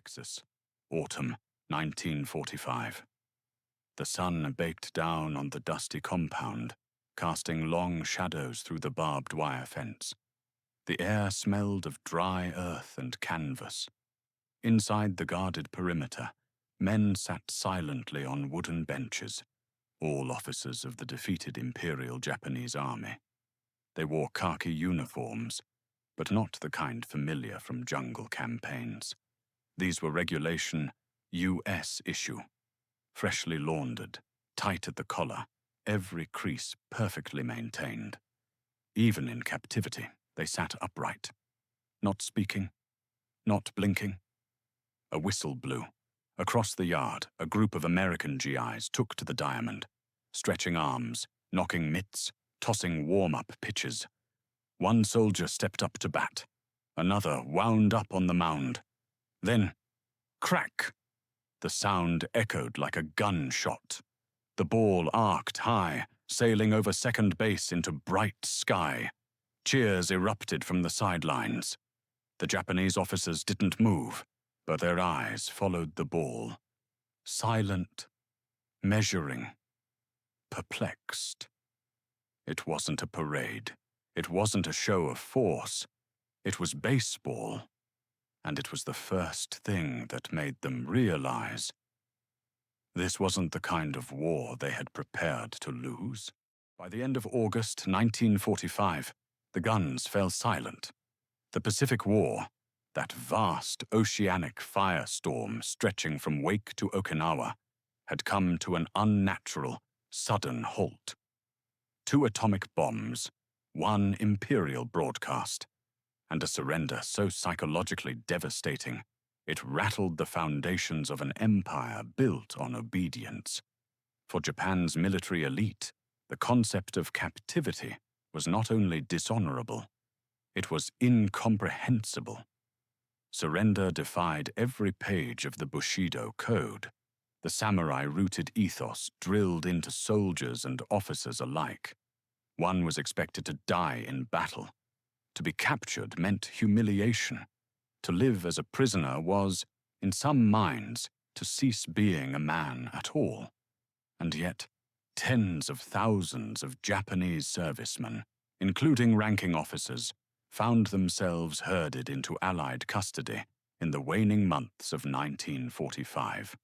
Texas, autumn 1945. The sun baked down on the dusty compound, casting long shadows through the barbed wire fence. The air smelled of dry earth and canvas. Inside the guarded perimeter, men sat silently on wooden benches, all officers of the defeated Imperial Japanese Army. They wore khaki uniforms, but not the kind familiar from jungle campaigns. These were regulation U.S. issue, freshly laundered, tight at the collar, every crease perfectly maintained. Even in captivity, they sat upright, not speaking, not blinking. A whistle blew. Across the yard, a group of American GIs took to the diamond, stretching arms, knocking mitts, tossing warm-up pitches. One soldier stepped up to bat. Another wound up on the mound. Then, crack! The sound echoed like a gunshot. The ball arced high, sailing over second base into bright sky. Cheers erupted from the sidelines. The Japanese officers didn't move, but their eyes followed the ball. Silent, measuring, perplexed. It wasn't a parade. It wasn't a show of force. It was baseball. And it was the first thing that made them realize this wasn't the kind of war they had prepared to lose. By the end of August 1945, the guns fell silent. The Pacific War, that vast oceanic firestorm stretching from Wake to Okinawa, had come to an unnatural, sudden halt. 2 atomic bombs, 1 imperial broadcast, and a surrender so psychologically devastating it rattled the foundations of an empire built on obedience. For Japan's military elite, the concept of captivity was not only dishonorable, it was incomprehensible. Surrender defied every page of the Bushido Code, the samurai-rooted ethos drilled into soldiers and officers alike. One was expected to die in battle. To be captured meant humiliation. To live as a prisoner was, in some minds, to cease being a man at all. And yet, tens of thousands of Japanese servicemen, including ranking officers, found themselves herded into Allied custody in the waning months of 1945.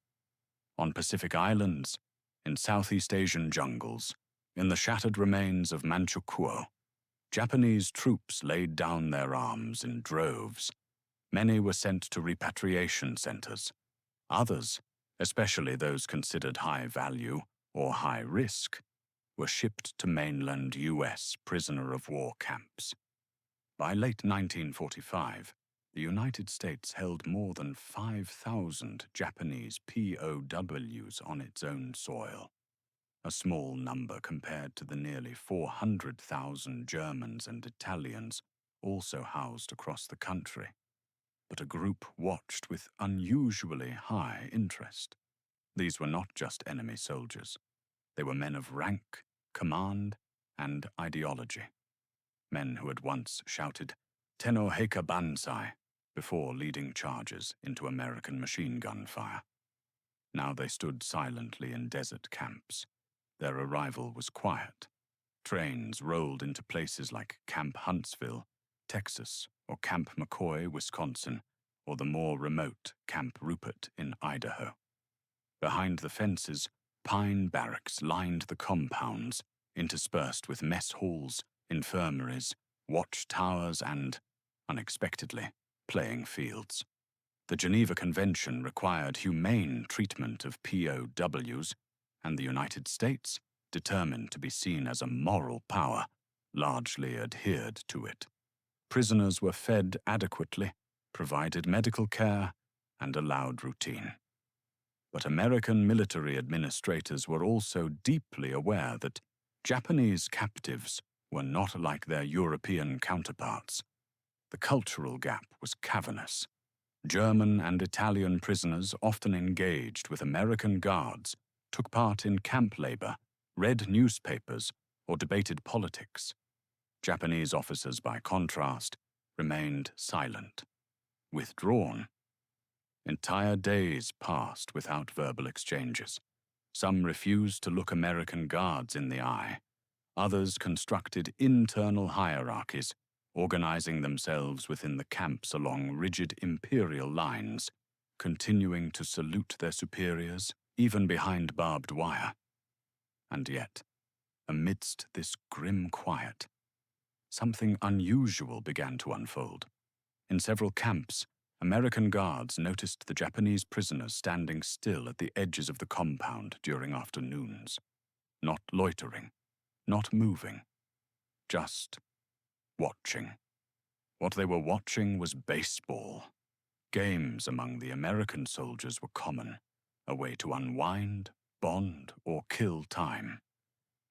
On Pacific Islands, in Southeast Asian jungles, in the shattered remains of Manchukuo, Japanese troops laid down their arms in droves. Many were sent to repatriation centers. Others, especially those considered high value or high risk, were shipped to mainland U.S. prisoner-of-war camps. By late 1945, the United States held more than 5,000 Japanese POWs on its own soil, a small number compared to the nearly 400,000 Germans and Italians also housed across the country. But a group watched with unusually high interest. These were not just enemy soldiers. They were men of rank, command, and ideology. Men who had once shouted, "Tenno Heika Bansai," before leading charges into American machine gun fire. Now they stood silently in desert camps. Their arrival was quiet. Trains rolled into places like Camp Huntsville, Texas, or Camp McCoy, Wisconsin, or the more remote Camp Rupert in Idaho. Behind the fences, pine barracks lined the compounds, interspersed with mess halls, infirmaries, watchtowers, and, unexpectedly, playing fields. The Geneva Convention required humane treatment of POWs, and the United States, determined to be seen as a moral power, largely adhered to it. Prisoners were fed adequately, provided medical care, and allowed routine. But American military administrators were also deeply aware that Japanese captives were not like their European counterparts. The cultural gap was cavernous. German and Italian prisoners often engaged with American guards, took part in camp labor, read newspapers, or debated politics. Japanese officers, by contrast, remained silent, withdrawn. Entire days passed without verbal exchanges. Some refused to look American guards in the eye. Others constructed internal hierarchies, organizing themselves within the camps along rigid imperial lines, continuing to salute their superiors, even behind barbed wire. And yet, amidst this grim quiet, something unusual began to unfold. In several camps, American guards noticed the Japanese prisoners standing still at the edges of the compound during afternoons, not loitering, not moving, just watching. What they were watching was baseball. Games among the American soldiers were common, a way to unwind, bond, or kill time.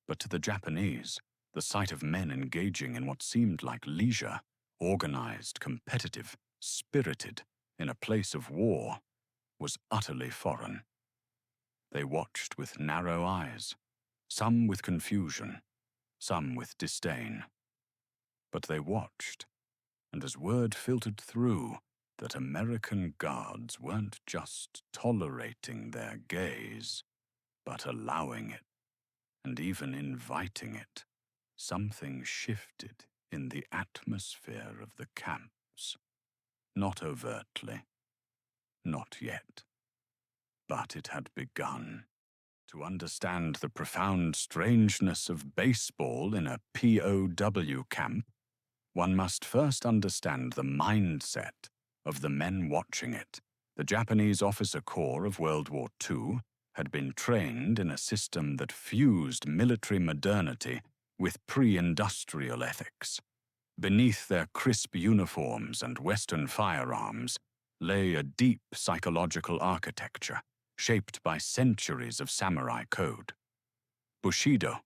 But to the Japanese, the sight of men engaging in what seemed like leisure, organized, competitive, spirited, in a place of war, was utterly foreign. They watched with narrow eyes, some with confusion, some with disdain. But they watched, and as word filtered through that American guards weren't just tolerating their gaze, but allowing it, and even inviting it, something shifted in the atmosphere of the camps. Not overtly, not yet, but it had begun. To understand the profound strangeness of baseball in a POW camp, one must first understand the mindset of the men watching it. The Japanese officer corps of World War II had been trained in a system that fused military modernity with pre-industrial ethics. Beneath their crisp uniforms and Western firearms lay a deep psychological architecture shaped by centuries of samurai code. Bushido,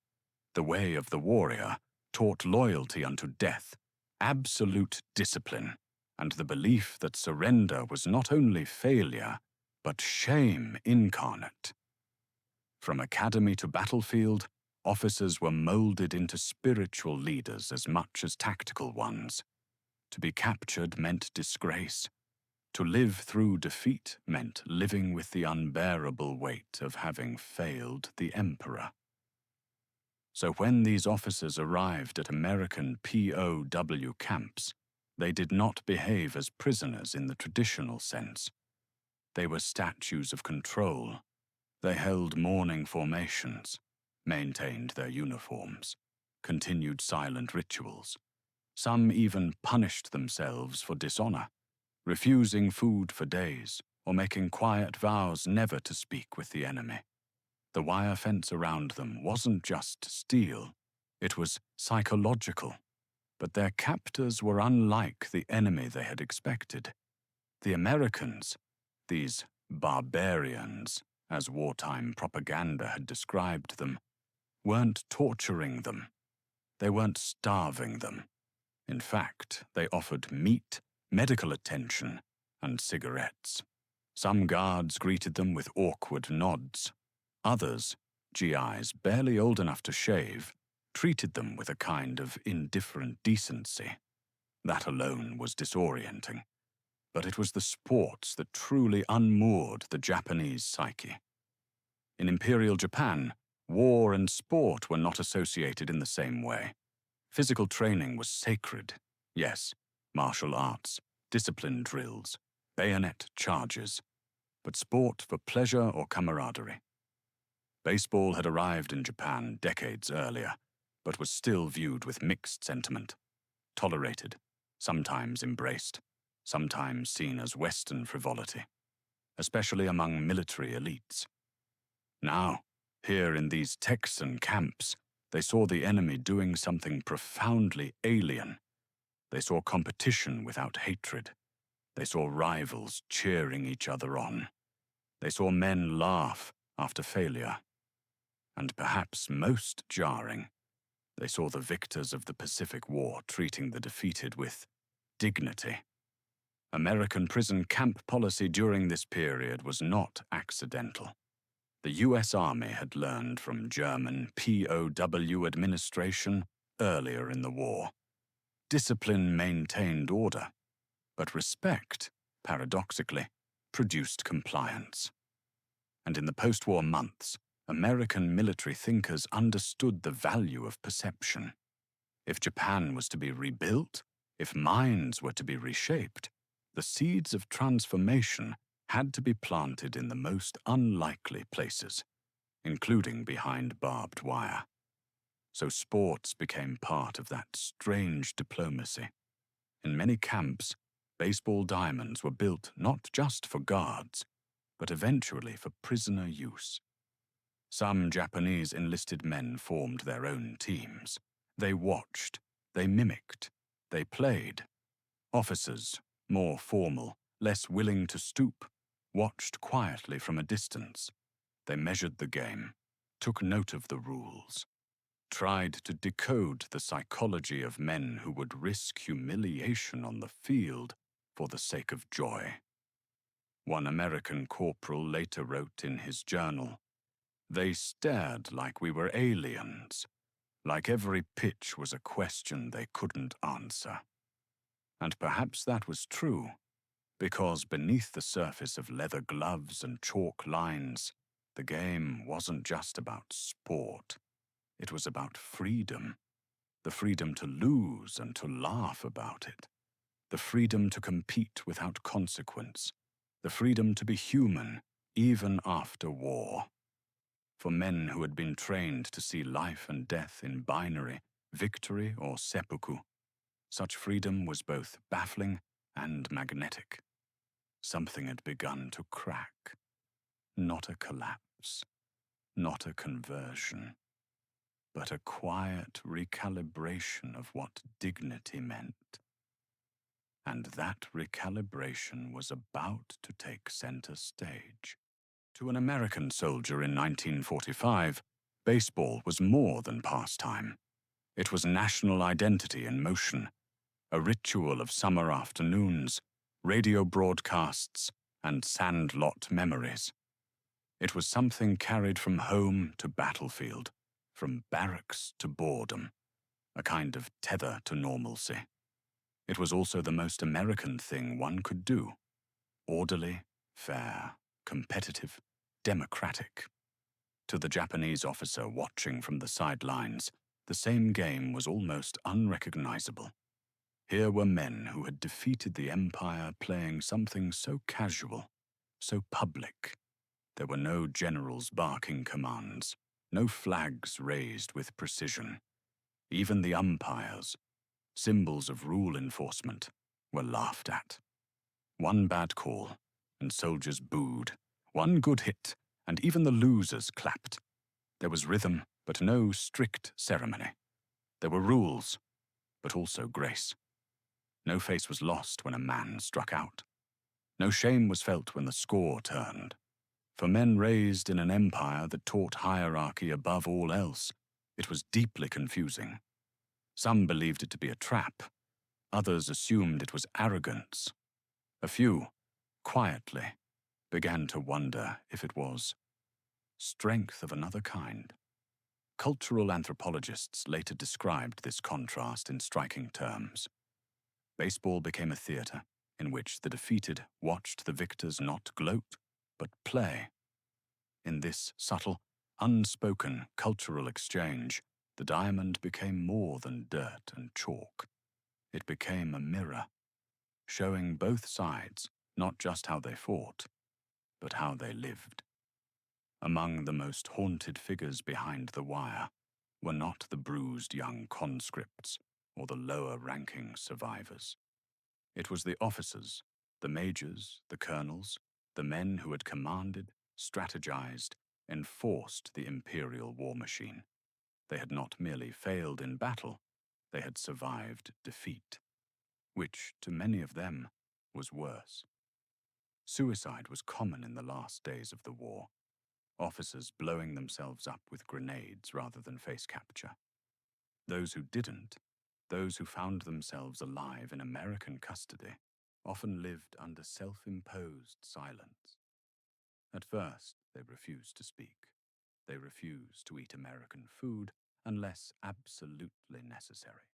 the way of the warrior, taught loyalty unto death, absolute discipline, and the belief that surrender was not only failure, but shame incarnate. From academy to battlefield, officers were molded into spiritual leaders as much as tactical ones. To be captured meant disgrace. To live through defeat meant living with the unbearable weight of having failed the emperor. So when these officers arrived at American POW camps, they did not behave as prisoners in the traditional sense. They were statues of control. They held mourning formations, maintained their uniforms, continued silent rituals. Some even punished themselves for dishonor, refusing food for days or making quiet vows never to speak with the enemy. The wire fence around them wasn't just steel, it was psychological. But their captors were unlike the enemy they had expected. The Americans, these barbarians, as wartime propaganda had described them, weren't torturing them. They weren't starving them. In fact, they offered meat, medical attention, and cigarettes. Some guards greeted them with awkward nods. Others, GIs barely old enough to shave, treated them with a kind of indifferent decency. That alone was disorienting. But it was the sports that truly unmoored the Japanese psyche. In Imperial Japan, war and sport were not associated in the same way. Physical training was sacred. Yes, martial arts, discipline drills, bayonet charges, but sport for pleasure or camaraderie. Baseball had arrived in Japan decades earlier, but was still viewed with mixed sentiment. Tolerated, sometimes embraced, sometimes seen as Western frivolity, especially among military elites. Now, here in these Texan camps, they saw the enemy doing something profoundly alien. They saw competition without hatred. They saw rivals cheering each other on. They saw men laugh after failure. And perhaps most jarring, they saw the victors of the Pacific War treating the defeated with dignity. American prison camp policy during this period was not accidental. The US Army had learned from German POW administration earlier in the war. Discipline maintained order, but respect, paradoxically, produced compliance. And in the post-war months, American military thinkers understood the value of perception. If Japan was to be rebuilt, if minds were to be reshaped, the seeds of transformation had to be planted in the most unlikely places, including behind barbed wire. So sports became part of that strange diplomacy. In many camps, baseball diamonds were built not just for guards, but eventually for prisoner use. Some Japanese enlisted men formed their own teams. They watched, they mimicked, they played. Officers, more formal, less willing to stoop, watched quietly from a distance. They measured the game, took note of the rules, tried to decode the psychology of men who would risk humiliation on the field for the sake of joy. One American corporal later wrote in his journal, "They stared like we were aliens, like every pitch was a question they couldn't answer." And perhaps that was true, because beneath the surface of leather gloves and chalk lines, the game wasn't just about sport. It was about freedom. The freedom to lose and to laugh about it. The freedom to compete without consequence. The freedom to be human, even after war. For men who had been trained to see life and death in binary, victory or seppuku, such freedom was both baffling and magnetic. Something had begun to crack. Not a collapse, not a conversion, but a quiet recalibration of what dignity meant. And that recalibration was about to take center stage. To an American soldier in 1945, baseball was more than pastime. It was national identity in motion, a ritual of summer afternoons, radio broadcasts, and sandlot memories. It was something carried from home to battlefield, from barracks to boredom, a kind of tether to normalcy. It was also the most American thing one could do. Orderly, fair, competitive, democratic. To the Japanese officer watching from the sidelines, the same game was almost unrecognizable. Here were men who had defeated the empire playing something so casual, so public. There were no generals barking commands, no flags raised with precision. Even the umpires, symbols of rule enforcement, were laughed at. One bad call, and soldiers booed. One good hit, and even the losers clapped. There was rhythm, but no strict ceremony. There were rules, but also grace. No face was lost when a man struck out. No shame was felt when the score turned. For men raised in an empire that taught hierarchy above all else, it was deeply confusing. Some believed it to be a trap. Others assumed it was arrogance. A few, quietly, began to wonder if it was strength of another kind. Cultural anthropologists later described this contrast in striking terms. Baseball became a theater in which the defeated watched the victors not gloat, but play. In this subtle, unspoken cultural exchange, the diamond became more than dirt and chalk. It became a mirror, showing both sides not just how they fought, but how they lived. Among the most haunted figures behind the wire were not the bruised young conscripts or the lower-ranking survivors. It was the officers, the majors, the colonels, the men who had commanded, strategized, enforced the imperial war machine. They had not merely failed in battle, they had survived defeat, which, to many of them, was worse. Suicide was common in the last days of the war, officers blowing themselves up with grenades rather than face capture. Those who didn't, those who found themselves alive in American custody, often lived under self-imposed silence. At first, they refused to speak. They refused to eat American food unless absolutely necessary.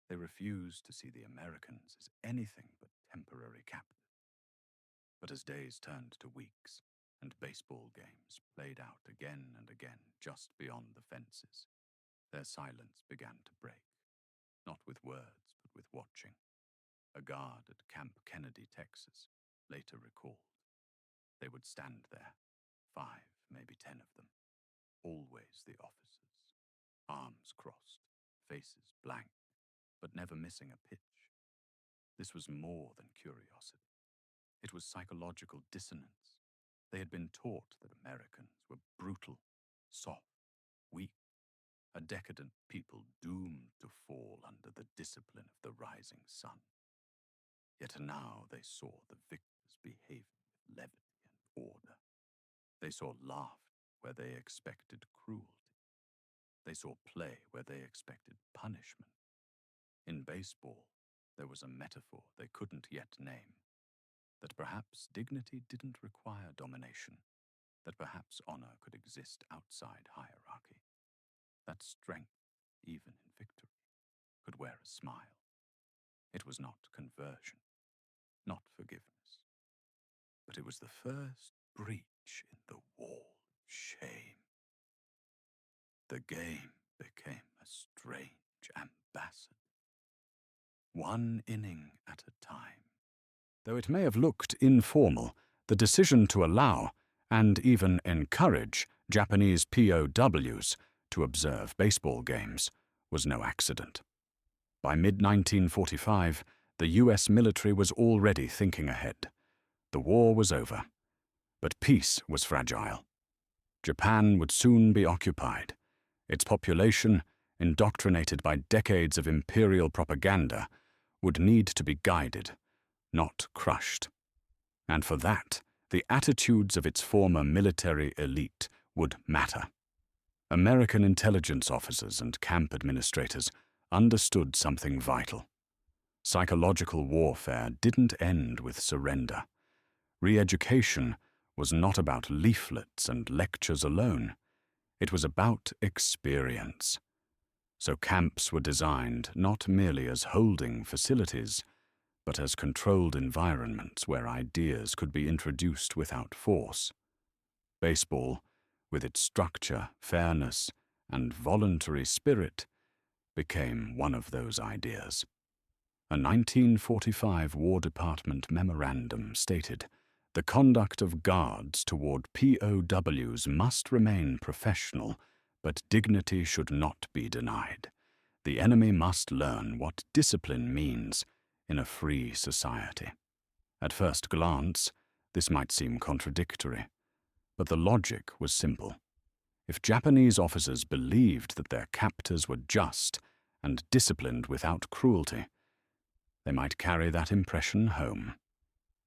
They refused to see the Americans as anything but temporary captors. But as days turned to weeks, and baseball games played out again and again just beyond the fences, their silence began to break, not with words, but with watching. A guard at Camp Kenedy, Texas, later recalled. They would stand there, 5, maybe 10 of them, always the officers, arms crossed, faces blank, but never missing a pitch. This was more than curiosity. It was psychological dissonance. They had been taught that Americans were brutal, soft, weak, a decadent people doomed to fall under the discipline of the rising sun. Yet now they saw the victors behaving with levity and order. They saw laughter where they expected cruelty. They saw play where they expected punishment. In baseball, there was a metaphor they couldn't yet name, that perhaps dignity didn't require domination, that perhaps honor could exist outside hierarchy, that strength, even in victory, could wear a smile. It was not conversion, not forgiveness, but it was the first breach in the wall of shame. The game became a strange ambassador, one inning at a time. Though it may have looked informal, the decision to allow, and even encourage, Japanese POWs to observe baseball games was no accident. By mid-1945, the US military was already thinking ahead. The war was over, but peace was fragile. Japan would soon be occupied. Its population, indoctrinated by decades of imperial propaganda, would need to be guided, not crushed. And for that, the attitudes of its former military elite would matter. American intelligence officers and camp administrators understood something vital. Psychological warfare didn't end with surrender. Re-education was not about leaflets and lectures alone. It was about experience. So camps were designed not merely as holding facilities, but as controlled environments where ideas could be introduced without force. Baseball, with its structure, fairness, and voluntary spirit, became one of those ideas. A 1945 War Department memorandum stated, "The conduct of guards toward POWs must remain professional, but dignity should not be denied. The enemy must learn what discipline means in a free society." At first glance, this might seem contradictory, but the logic was simple. If Japanese officers believed that their captors were just and disciplined without cruelty, they might carry that impression home.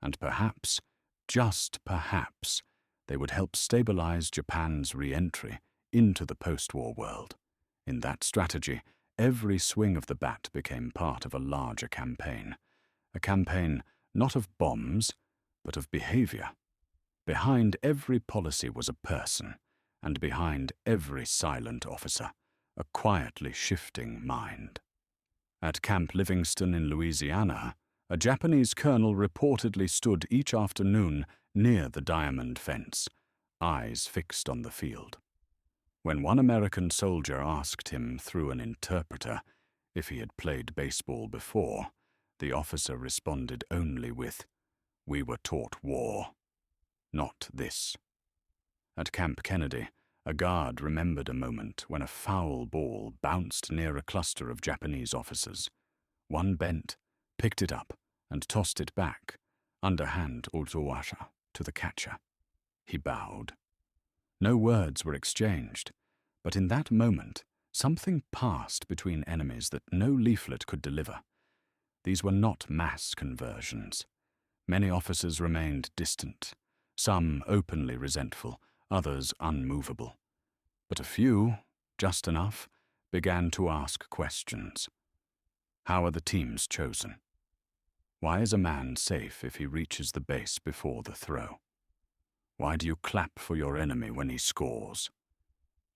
And perhaps, just perhaps, they would help stabilize Japan's re-entry into the post-war world. In that strategy, every swing of the bat became part of a larger campaign. A campaign not of bombs, but of behavior. Behind every policy was a person, and behind every silent officer, a quietly shifting mind. At Camp Livingston in Louisiana, a Japanese colonel reportedly stood each afternoon near the diamond fence, eyes fixed on the field. When one American soldier asked him through an interpreter if he had played baseball before, the officer responded only with, "We were taught war, not this." At Camp Kenedy, a guard remembered a moment when a foul ball bounced near a cluster of Japanese officers. One bent, picked it up, and tossed it back, underhand ultowasha, to the catcher. He bowed. No words were exchanged, but in that moment, something passed between enemies that no leaflet could deliver. These were not mass conversions. Many officers remained distant, some openly resentful, others unmovable. But a few, just enough, began to ask questions. How are the teams chosen? Why is a man safe if he reaches the base before the throw? Why do you clap for your enemy when he scores?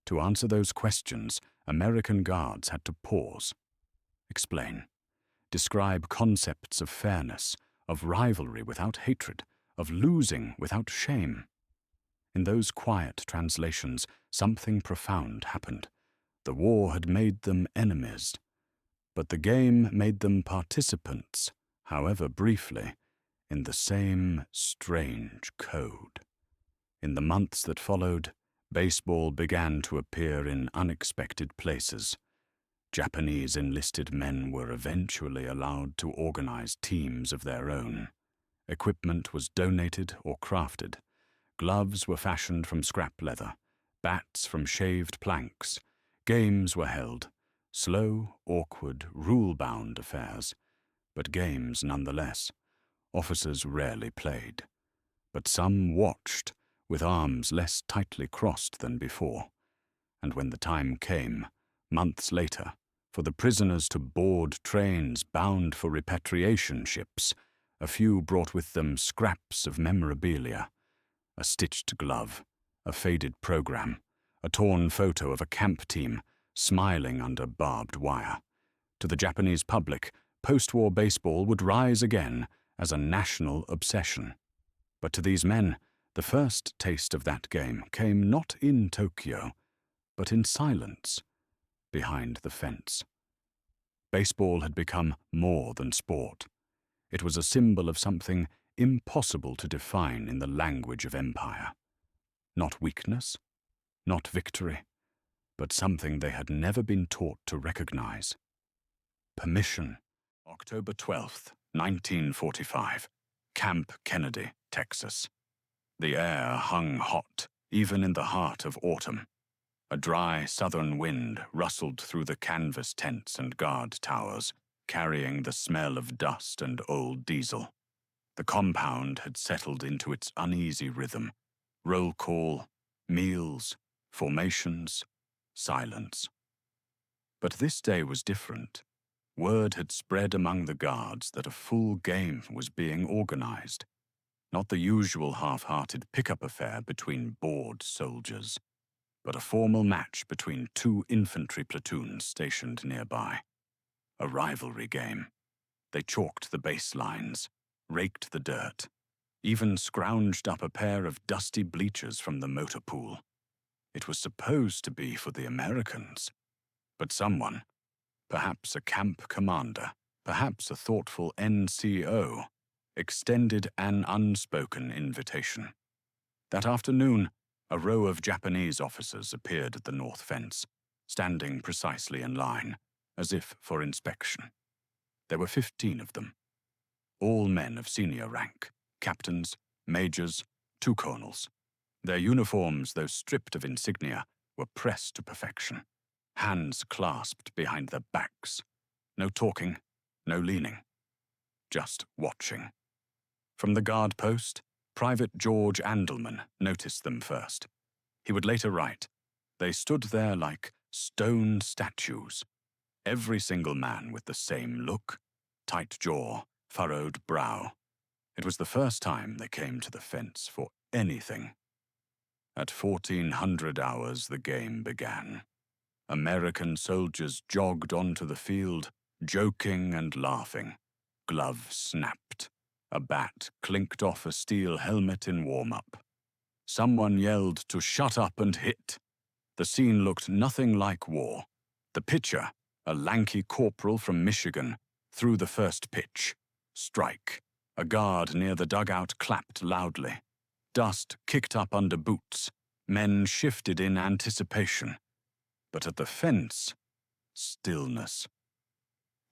To answer those questions, American guards had to pause. Explain. Describe concepts of fairness, of rivalry without hatred, of losing without shame. In those quiet translations, something profound happened. The war had made them enemies, but the game made them participants, however briefly, in the same strange code. In the months that followed, baseball began to appear in unexpected places. Japanese enlisted men were eventually allowed to organize teams of their own. Equipment was donated or crafted. Gloves were fashioned from scrap leather, bats from shaved planks. Games were held, slow, awkward, rule-bound affairs, but games nonetheless. Officers rarely played, but some watched, with arms less tightly crossed than before. And when the time came, months later, for the prisoners to board trains bound for repatriation ships, a few brought with them scraps of memorabilia, a stitched glove, a faded program, a torn photo of a camp team smiling under barbed wire. To the Japanese public, post-war baseball would rise again as a national obsession. But to these men, the first taste of that game came not in Tokyo, but in silence, behind the fence. Baseball had become more than sport. It was a symbol of something impossible to define in the language of empire. Not weakness, not victory, but something they had never been taught to recognize. Permission. October 12th, 1945. Camp Kenedy, Texas. The air hung hot, even in the heart of autumn. A dry southern wind rustled through the canvas tents and guard towers, carrying the smell of dust and old diesel. The compound had settled into its uneasy rhythm. Roll call, meals, formations, silence. But this day was different. Word had spread among the guards that a full game was being organized. Not the usual half-hearted pickup affair between bored soldiers, but a formal match between two infantry platoons stationed nearby. A rivalry game. They chalked the baselines, raked the dirt, even scrounged up a pair of dusty bleachers from the motor pool. It was supposed to be for the Americans, but someone, perhaps a camp commander, perhaps a thoughtful NCO, extended an unspoken invitation. That afternoon, a row of Japanese officers appeared at the north fence, standing precisely in line, as if for inspection. There were 15 of them, all men of senior rank, captains, majors, 2 colonels. Their uniforms, though stripped of insignia, were pressed to perfection, hands clasped behind their backs. No talking, no leaning, just watching. From the guard post, Private George Andelman noticed them first. He would later write, "They stood there like stone statues, every single man with the same look, tight jaw, furrowed brow. It was the first time they came to the fence for anything." At 1400 hours, the game began. American soldiers jogged onto the field, joking and laughing. Glove snapped. A bat clinked off a steel helmet in warm-up. Someone yelled to shut up and hit. The scene looked nothing like war. The pitcher, a lanky corporal from Michigan, threw the first pitch. Strike. A guard near the dugout clapped loudly. Dust kicked up under boots. Men shifted in anticipation. But at the fence, stillness.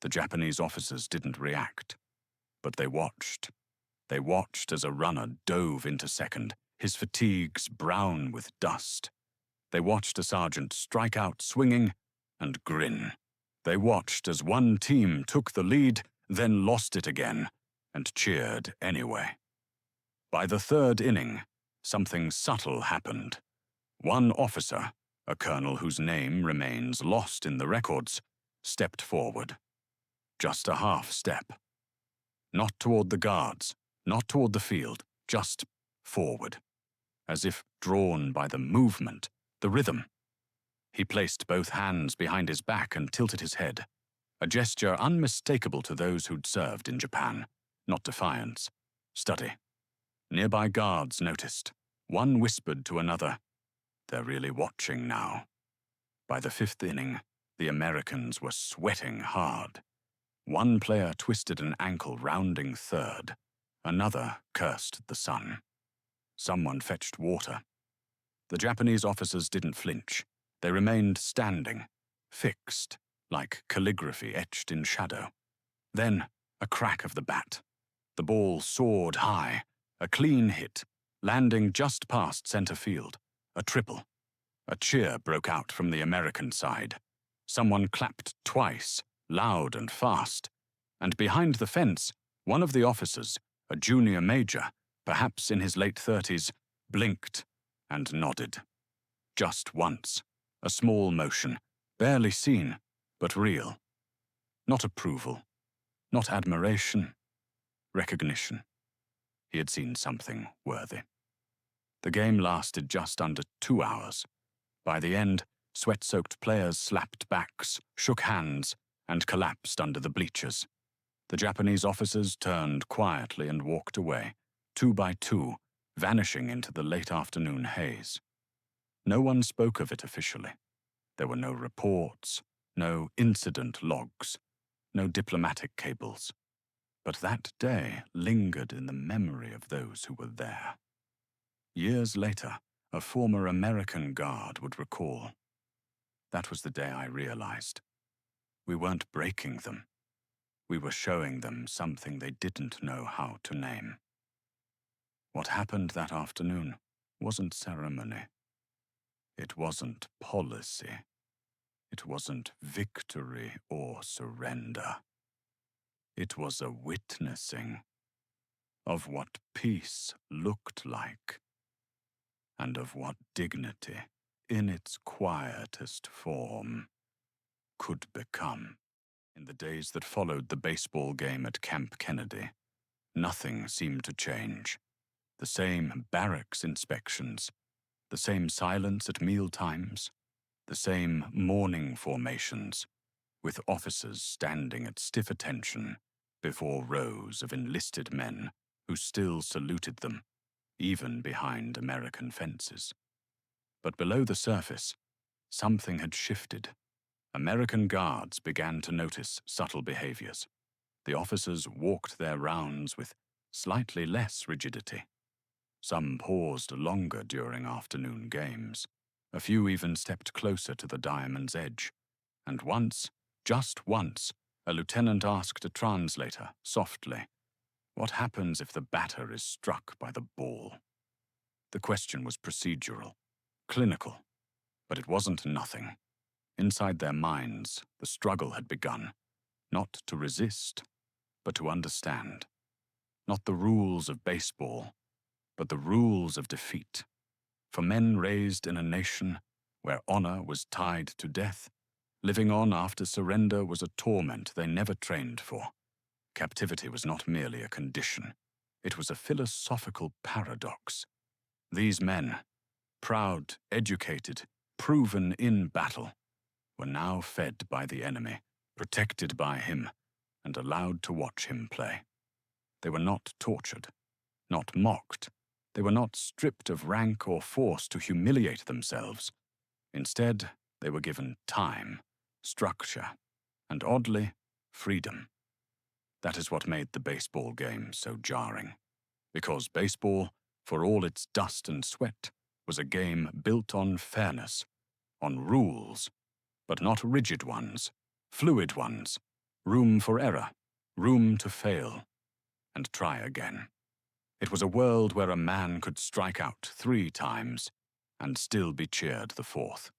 The Japanese officers didn't react, but they watched. They watched as a runner dove into second, his fatigues brown with dust. They watched a sergeant strike out swinging and grin. They watched as one team took the lead, then lost it again, and cheered anyway. By the 3rd inning, something subtle happened. One officer, a colonel whose name remains lost in the records, stepped forward. Just a half step. Not toward the guards, not toward the field, just forward, as if drawn by the movement, the rhythm. He placed both hands behind his back and tilted his head, a gesture unmistakable to those who'd served in Japan. Not defiance, study. Nearby guards noticed. One whispered to another, "They're really watching now." By the fifth inning, the Americans were sweating hard. One player twisted an ankle rounding third. Another cursed the sun. Someone fetched water. The Japanese officers didn't flinch. They remained standing, fixed, like calligraphy etched in shadow. Then, a crack of the bat. The ball soared high, a clean hit, landing just past center field. A triple. A cheer broke out from the American side. Someone clapped twice, loud and fast. And behind the fence, one of the officers, a junior major, perhaps in his late 30s, blinked and nodded. Just once, a small motion, barely seen, but real. Not approval, not admiration, recognition. He had seen something worthy. The game lasted just under 2 hours. By the end, sweat-soaked players slapped backs, shook hands, and collapsed under the bleachers. The Japanese officers turned quietly and walked away, 2 by 2, vanishing into the late afternoon haze. No one spoke of it officially. There were no reports, no incident logs, no diplomatic cables. But that day lingered in the memory of those who were there. Years later, a former American guard would recall. That was the day I realized. We weren't breaking them. We were showing them something they didn't know how to name. What happened that afternoon wasn't ceremony. It wasn't policy. It wasn't victory or surrender. It was a witnessing of what peace looked like, and of what dignity, in its quietest form, could become. In the days that followed the baseball game at Camp Kenedy, nothing seemed to change. The same barracks inspections, the same silence at mealtimes, the same morning formations, with officers standing at stiff attention before rows of enlisted men who still saluted them, even behind American fences. But below the surface, something had shifted. American guards began to notice subtle behaviors. The officers walked their rounds with slightly less rigidity. Some paused longer during afternoon games. A few even stepped closer to the diamond's edge. And once, just once, a lieutenant asked a translator, softly, "What happens if the batter is struck by the ball?" The question was procedural, clinical, but it wasn't nothing. Inside their minds, the struggle had begun, not to resist, but to understand. Not the rules of baseball, but the rules of defeat. For men raised in a nation where honor was tied to death, living on after surrender was a torment they never trained for. Captivity was not merely a condition. It was a philosophical paradox. These men, proud, educated, proven in battle, were now fed by the enemy, protected by him, and allowed to watch him play. They were not tortured, not mocked. They were not stripped of rank or forced to humiliate themselves. Instead, they were given time, structure, and oddly, freedom. That is what made the baseball game so jarring. Because baseball, for all its dust and sweat, was a game built on fairness, on rules, but not rigid ones, fluid ones, room for error, room to fail, and try again. It was a world where a man could strike out 3 times and still be cheered the 4th.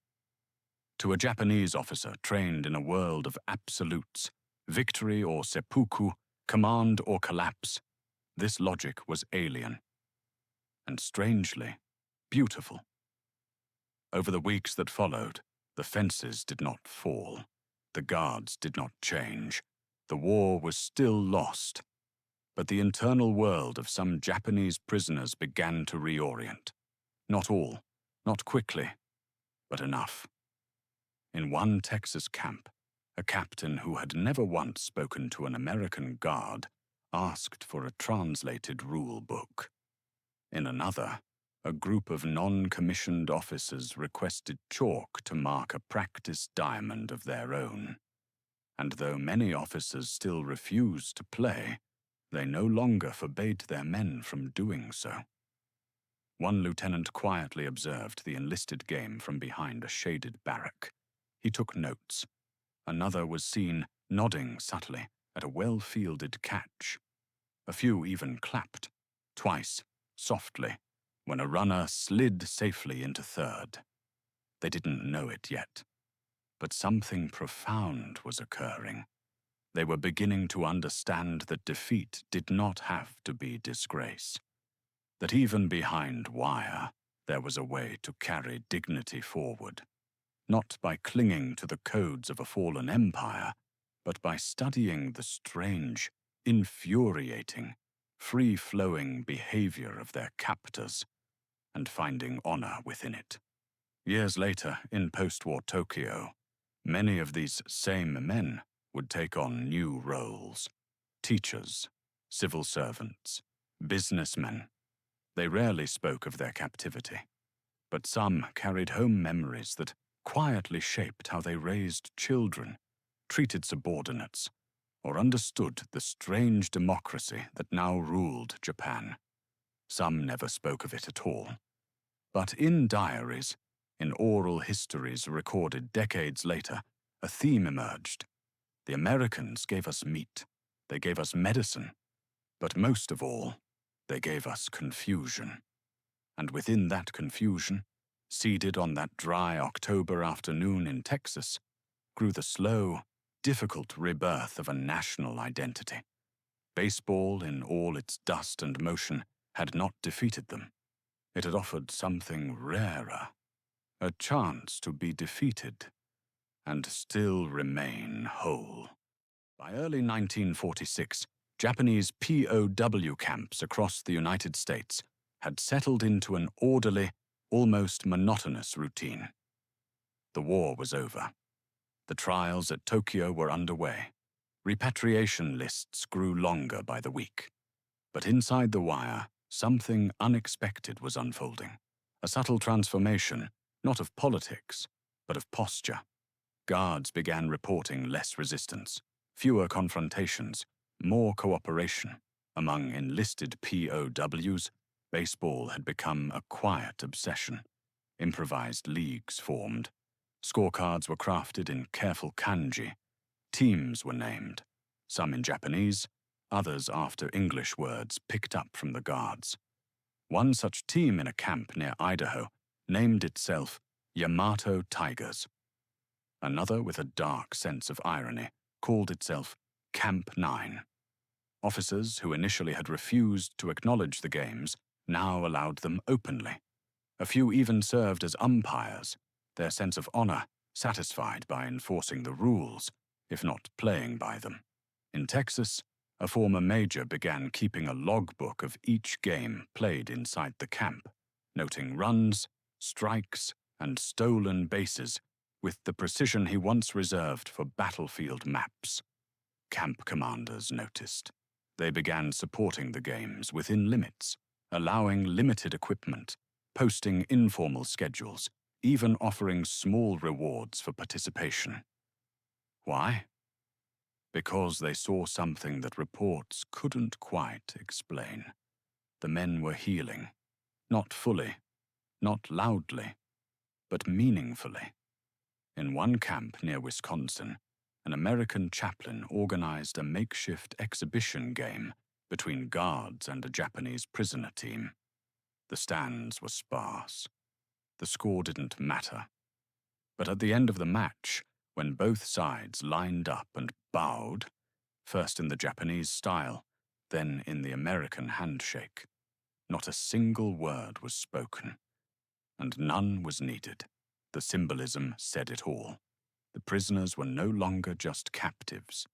To a Japanese officer trained in a world of absolutes, victory or seppuku, command or collapse, this logic was alien. And strangely, beautiful. Over the weeks that followed, the fences did not fall. The guards did not change. The war was still lost. But the internal world of some Japanese prisoners began to reorient. Not all, not quickly, but enough. In one Texas camp, a captain who had never once spoken to an American guard asked for a translated rule book. In another, a group of non-commissioned officers requested chalk to mark a practice diamond of their own. And though many officers still refused to play, they no longer forbade their men from doing so. One lieutenant quietly observed the enlisted game from behind a shaded barrack. He took notes. Another was seen nodding subtly at a well-fielded catch. A few even clapped, twice, softly, when a runner slid safely into third. They didn't know it yet, but something profound was occurring. They were beginning to understand that defeat did not have to be disgrace. That even behind wire, there was a way to carry dignity forward, not by clinging to the codes of a fallen empire, but by studying the strange, infuriating, free-flowing behavior of their captors and finding honor within it. Years later, in post-war Tokyo, many of these same men would take on new roles: teachers, civil servants, businessmen. They rarely spoke of their captivity, but some carried home memories that quietly shaped how they raised children, treated subordinates, or understood the strange democracy that now ruled Japan. Some never spoke of it at all. But in diaries, in oral histories recorded decades later, a theme emerged. The Americans gave us meat, they gave us medicine, but most of all, they gave us confusion. And within that confusion, seeded on that dry October afternoon in Texas, grew the slow, difficult rebirth of a national identity. Baseball, in all its dust and motion, had not defeated them. It had offered something rarer, a chance to be defeated and still remain whole. By early 1946, Japanese POW camps across the United States had settled into an orderly, almost monotonous routine. The war was over. The trials at Tokyo were underway. Repatriation lists grew longer by the week. But inside the wire, something unexpected was unfolding. A subtle transformation, not of politics, but of posture. Guards began reporting less resistance, fewer confrontations, more cooperation. Among enlisted POWs, baseball had become a quiet obsession. Improvised leagues formed. Scorecards were crafted in careful kanji. Teams were named, some in Japanese, others after English words picked up from the guards. One such team in a camp near Idaho named itself Yamato Tigers. Another, with a dark sense of irony, called itself Camp 9. Officers who initially had refused to acknowledge the games now allowed them openly. A few even served as umpires, their sense of honor satisfied by enforcing the rules, if not playing by them. In Texas, a former major began keeping a logbook of each game played inside the camp, noting runs, strikes, and stolen bases with the precision he once reserved for battlefield maps. Camp commanders noticed. They began supporting the games within limits, allowing limited equipment, posting informal schedules, even offering small rewards for participation. Why? Because they saw something that reports couldn't quite explain. The men were healing, not fully, not loudly, but meaningfully. In one camp near Wisconsin, an American chaplain organized a makeshift exhibition game between guards and a Japanese prisoner team. The stands were sparse. The score didn't matter. But at the end of the match, when both sides lined up and bowed, first in the Japanese style, then in the American handshake, not a single word was spoken, and none was needed. The symbolism said it all. The prisoners were no longer just captives.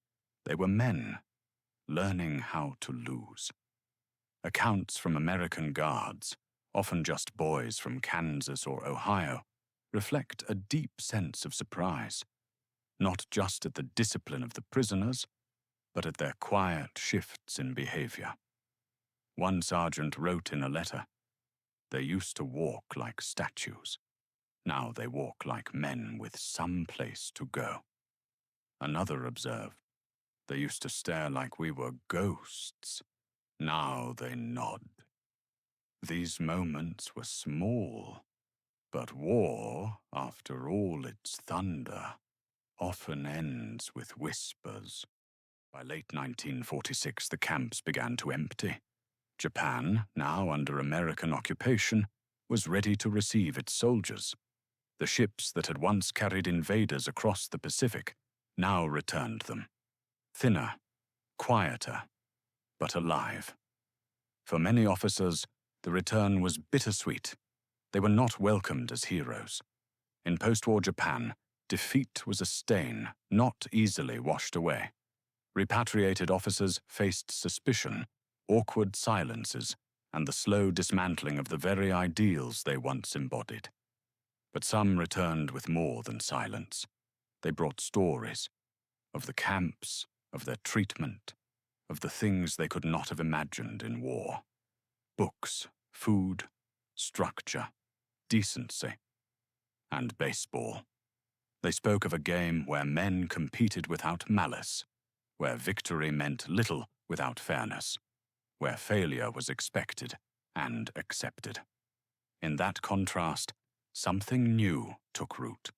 They were men, learning how to lose. Accounts from American guards, often just boys from Kansas or Ohio, reflect a deep sense of surprise, not just at the discipline of the prisoners, but at their quiet shifts in behavior. One sergeant wrote in a letter, They used to walk like statues. Now they walk like men with some place to go. Another observed, they used to stare like we were ghosts. Now they nod. These moments were small, but war, after all its thunder, often ends with whispers. By late 1946, the camps began to empty. Japan, now under American occupation, was ready to receive its soldiers. The ships that had once carried invaders across the Pacific now returned them. Thinner, quieter, but alive. For many officers, the return was bittersweet. They were not welcomed as heroes. In post-war Japan, defeat was a stain not easily washed away. Repatriated officers faced suspicion, awkward silences, and the slow dismantling of the very ideals they once embodied. But some returned with more than silence. They brought stories of the camps, of their treatment, of the things they could not have imagined in war. Books, food, structure, decency, and baseball. They spoke of a game where men competed without malice, where victory meant little without fairness, where failure was expected and accepted. In that contrast, something new took root.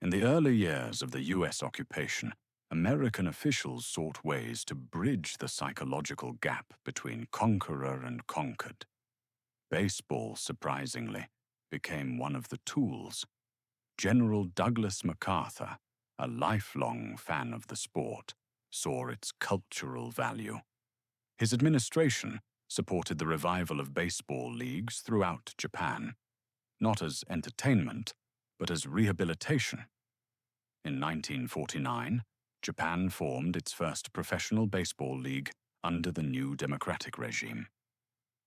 In the early years of the US occupation, American officials sought ways to bridge the psychological gap between conqueror and conquered. Baseball, surprisingly, became one of the tools. General Douglas MacArthur, a lifelong fan of the sport, saw its cultural value. His administration supported the revival of baseball leagues throughout Japan, not as entertainment, but as rehabilitation. In 1949, Japan formed its first professional baseball league under the new democratic regime.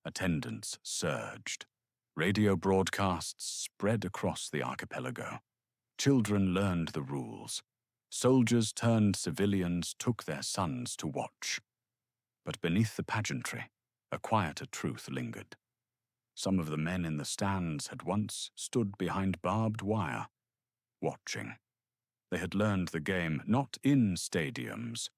Attendance surged. Radio broadcasts spread across the archipelago. Children learned the rules. Soldiers turned civilians took their sons to watch. But beneath the pageantry, a quieter truth lingered. Some of the men in the stands had once stood behind barbed wire, watching. They had learned the game not in stadiums,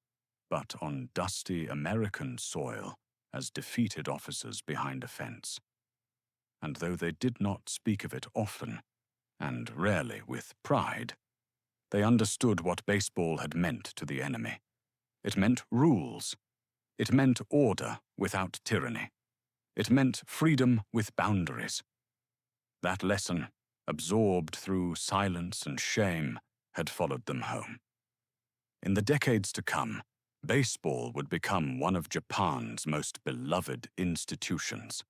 but on dusty American soil as defeated officers behind a fence. And though they did not speak of it often, and rarely with pride, they understood what baseball had meant to the enemy. It meant rules. It meant order without tyranny. It meant freedom with boundaries. That lesson, absorbed through silence and shame, had followed them home. In the decades to come, baseball would become one of Japan's most beloved institutions.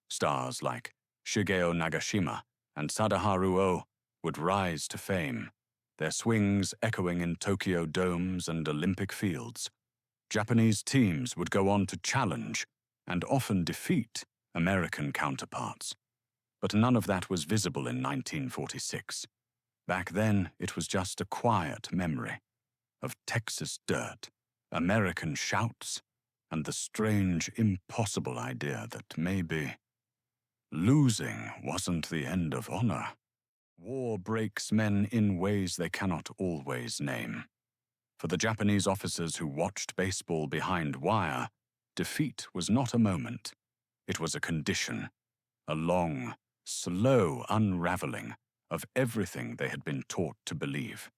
Stars like Shigeo Nagashima and Sadaharu Oh would rise to fame, their swings echoing in Tokyo domes and Olympic fields. Japanese teams would go on to challenge, and often defeat, American counterparts. But none of that was visible in 1946. Back then, it was just a quiet memory of Texas dirt, American shouts, and the strange, impossible idea that maybe losing wasn't the end of honor. War breaks men in ways they cannot always name. For the Japanese officers who watched baseball behind wire, defeat was not a moment. It was a condition, a long, slow unraveling of everything they had been taught to believe.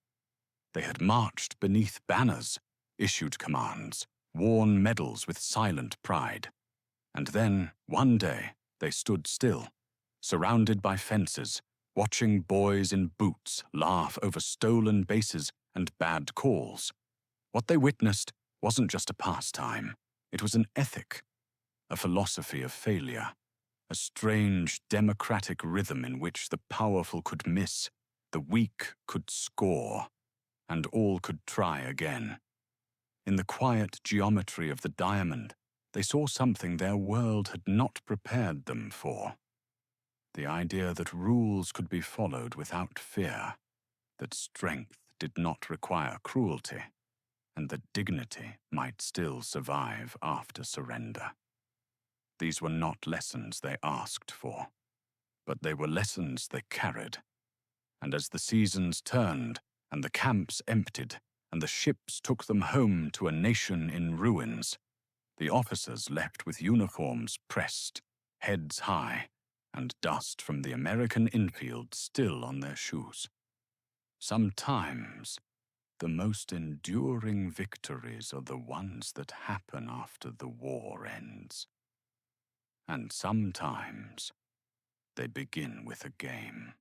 They had marched beneath banners, issued commands, worn medals with silent pride. And then, one day, they stood still, surrounded by fences, watching boys in boots laugh over stolen bases and bad calls. What they witnessed wasn't just a pastime. It was an ethic, a philosophy of failure, a strange democratic rhythm in which the powerful could miss, the weak could score, and all could try again. In the quiet geometry of the diamond, they saw something their world had not prepared them for. The idea that rules could be followed without fear, that strength did not require cruelty, and that dignity might still survive after surrender. These were not lessons they asked for. but they were lessons they carried. And as the seasons turned, and the camps emptied, and the ships took them home to a nation in ruins, the officers left with uniforms pressed, heads high, and dust from the American infield still on their shoes. Sometimes, the most enduring victories are the ones that happen after the war ends. And sometimes, they begin with a game.